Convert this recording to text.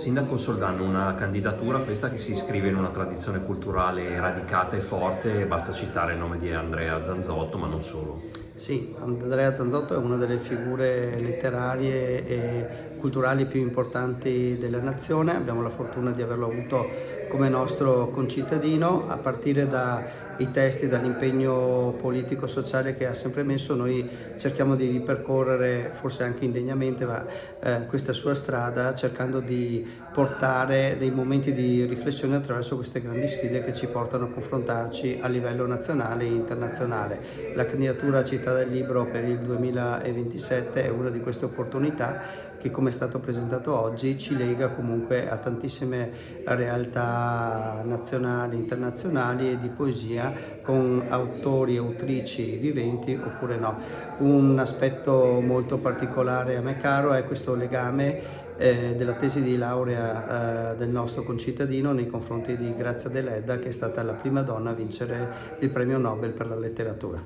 Sindaco Soldano, una candidatura questa che si iscrive in una tradizione culturale radicata e forte, basta citare il nome di Andrea Zanzotto, ma non solo. Sì, Andrea Zanzotto è una delle figure letterarie e culturali più importanti della nazione. Abbiamo la fortuna di averlo avuto come nostro concittadino. A partire dai testi, dall'impegno politico-sociale che ha sempre messo, noi cerchiamo di ripercorrere, forse anche indegnamente, questa sua strada, cercando di portare dei momenti di riflessione attraverso queste grandi sfide che ci portano a confrontarci a livello nazionale e internazionale. La candidatura a Città del Libro per il 2027 è una di queste opportunità che, come è stato presentato oggi, ci lega comunque a tantissime realtà nazionali, internazionali e di poesia, con autori e autrici viventi oppure no. Un aspetto molto particolare a me caro è questo legame della tesi di laurea del nostro concittadino nei confronti di Grazia Deledda, che è stata la prima donna a vincere il premio Nobel per la letteratura.